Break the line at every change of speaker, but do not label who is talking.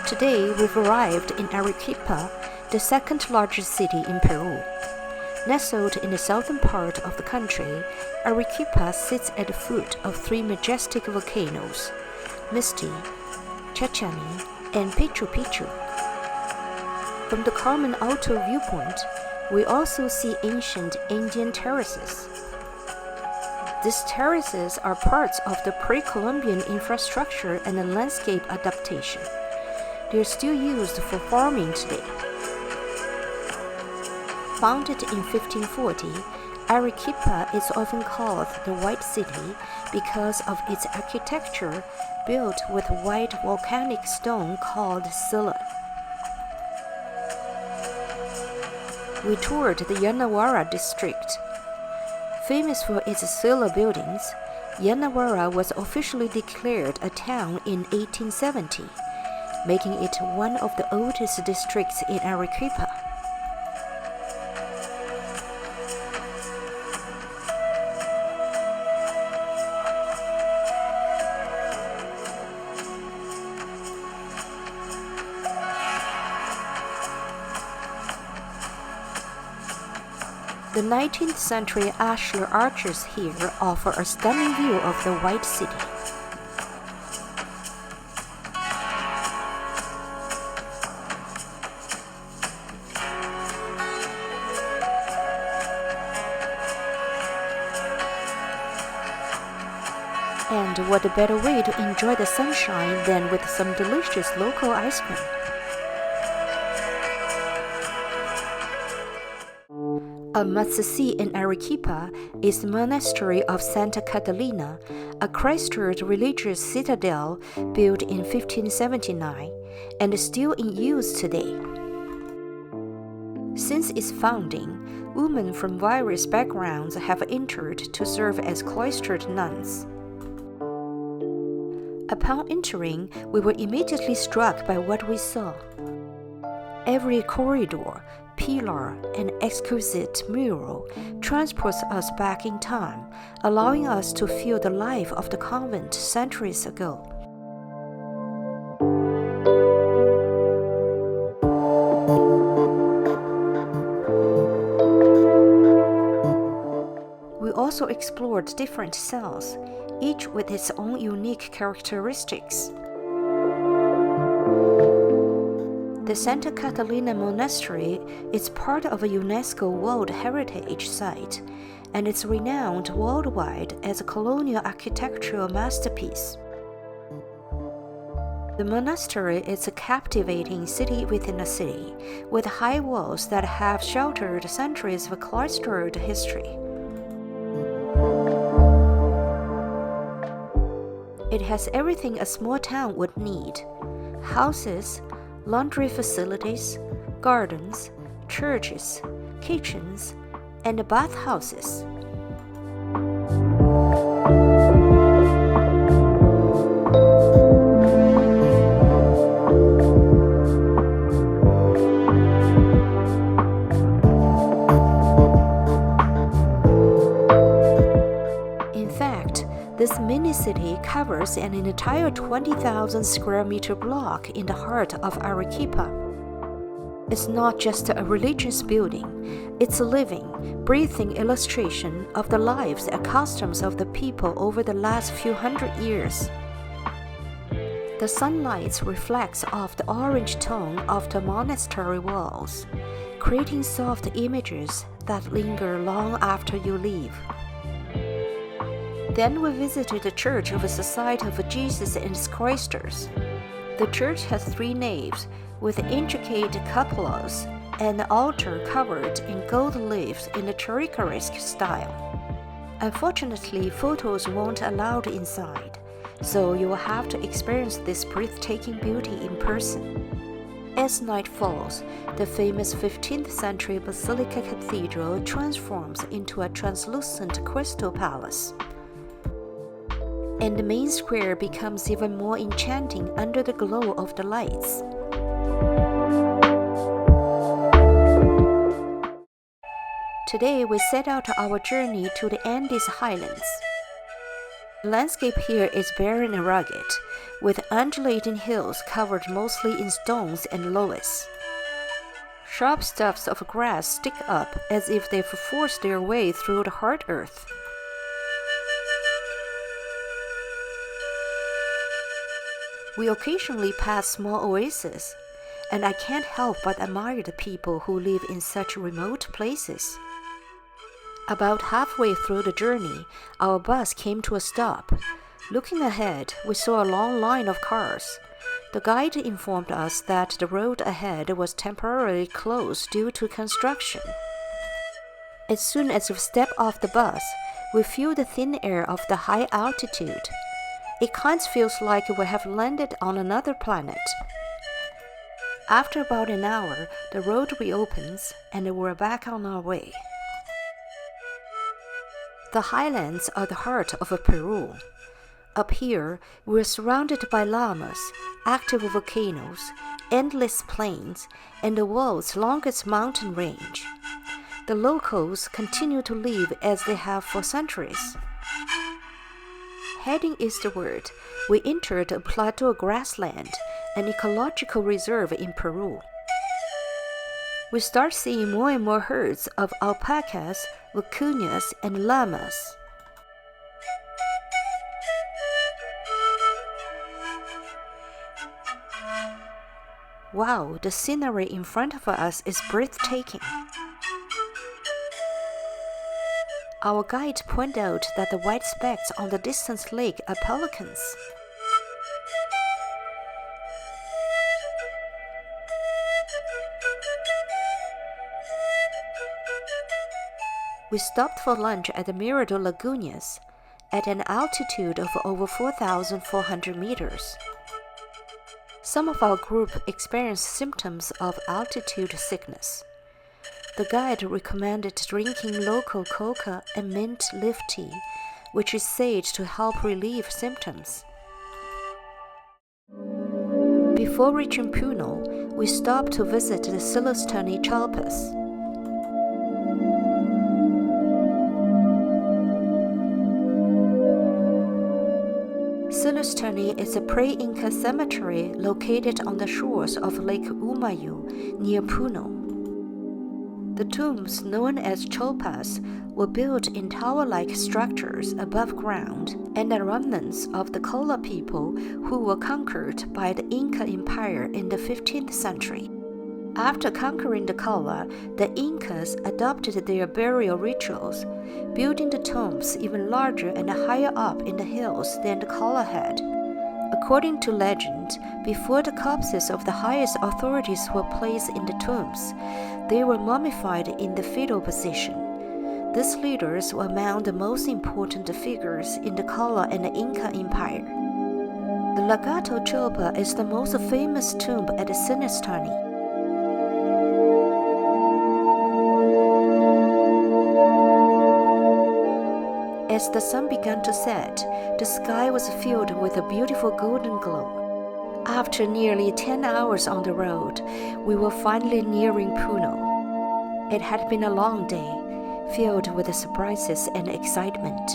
Today we've arrived in Arequipa, the second largest city in Peru. Nestled in the southern part of the country, Arequipa sits at the foot of three majestic volcanoes, Misti, Chachani, and Pichu Pichu. From the Carmen Alto viewpoint, we also see ancient Indian terraces. These terraces are parts of the pre-Columbian infrastructure and landscape adaptation. They are still used for farming today. Founded in 1540, Arequipa is often called the White City because of its architecture built with white volcanic stone called silla. We toured the Yanawara district. Famous for its silla buildings, Yanawara was officially declared a town in 1870, making it one of the oldest districts in Arequipa. The 19th century ashlar arches here offer a stunning view of the White City. And what a better way to enjoy the sunshine than with some delicious local ice cream. A must-see in Arequipa is the monastery of Santa Catalina, a Christ-led religious citadel built in 1579 and still in use today. Since its founding, women from various backgrounds have entered to serve as cloistered nuns. Upon entering, we were immediately struck by what we saw. Every corridor, pillar, and exquisite mural transports us back in time, allowing us to feel the life of the convent centuries ago. We also explored different cells, each with its own unique characteristics. The Santa Catalina Monastery is part of a UNESCO World Heritage Site, and it's renowned worldwide as a colonial architectural masterpiece. The monastery is a captivating city within a city, with high walls that have sheltered centuries of cloistered history. It has everything a small town would need: houses, laundry facilities, gardens, churches, kitchens, and bathhouses. In fact, this mini-city covers an entire 20,000 square meter block in the heart of Arequipa. It's not just a religious building, it's a living, breathing illustration of the lives and customs of the people over the last few hundred years. The sunlight reflects off the orange tone of the monastery walls, creating soft images that linger long after you leave. Then we visited the Church of the Society of Jesus and its Cloisters. The church has 3 naves with intricate cupolas and an altar covered in gold leaves in the Churrigueresque style. Unfortunately, photos weren't allowed inside, so you will have to experience this breathtaking beauty in person. As night falls, the famous 15th century Basilica Cathedral transforms into a translucent crystal palace. And the main square becomes even more enchanting under the glow of the lights. Today we set out our journey to the Andes Highlands. The landscape here is barren and rugged, with undulating hills covered mostly in stones and loess. Sharp tufts of grass stick up as if they've forced their way through the hard earth. We occasionally pass small oases, and I can't help but admire the people who live in such remote places. About halfway through the journey, our bus came to a stop. Looking ahead, we saw a long line of cars. The guide informed us that the road ahead was temporarily closed due to construction. As soon as we step off the bus, we feel the thin air of the high altitude. It kind of feels like we have landed on another planet. After about an hour, the road reopens and we're back on our way. The highlands are the heart of Peru. Up here, we're surrounded by llamas, active volcanoes, endless plains, and the world's longest mountain range. The locals continue to live as they have for centuries. Heading eastward, we entered a plateau grassland, an ecological reserve in Peru. We start seeing more and more herds of alpacas, vicuñas, and llamas. Wow, the scenery in front of us is breathtaking. Our guide pointed out that the white specks on the distant lake are pelicans. We stopped for lunch at the Mirador Lagunas at an altitude of over 4,400 meters. Some of our group experienced symptoms of altitude sickness. The guide recommended drinking local coca and mint leaf tea, which is said to help relieve symptoms. Before reaching Puno, we stopped to visit the Silestani Chalpas. Silestani is a pre-Inca cemetery located on the shores of Lake Umayu near Puno. The tombs, known as chalpas, were built in tower-like structures above ground and are remnants of the Colla people who were conquered by the Inca Empire in the 15th century. After conquering the Colla, the Incas adopted their burial rituals, building the tombs even larger and higher up in the hills than the Colla had. According to legend, before the corpses of the highest authorities were placed in the tombs, they were mummified in the fetal position. These leaders were among the most important figures in the Colla and the Inca Empire. The Lagato Chilpa is the most famous tomb at Silestani. As the sun began to set, the sky was filled with a beautiful golden glow. After nearly 10 hours on the road, we were finally nearing Puno. It had been a long day, filled with surprises and excitement.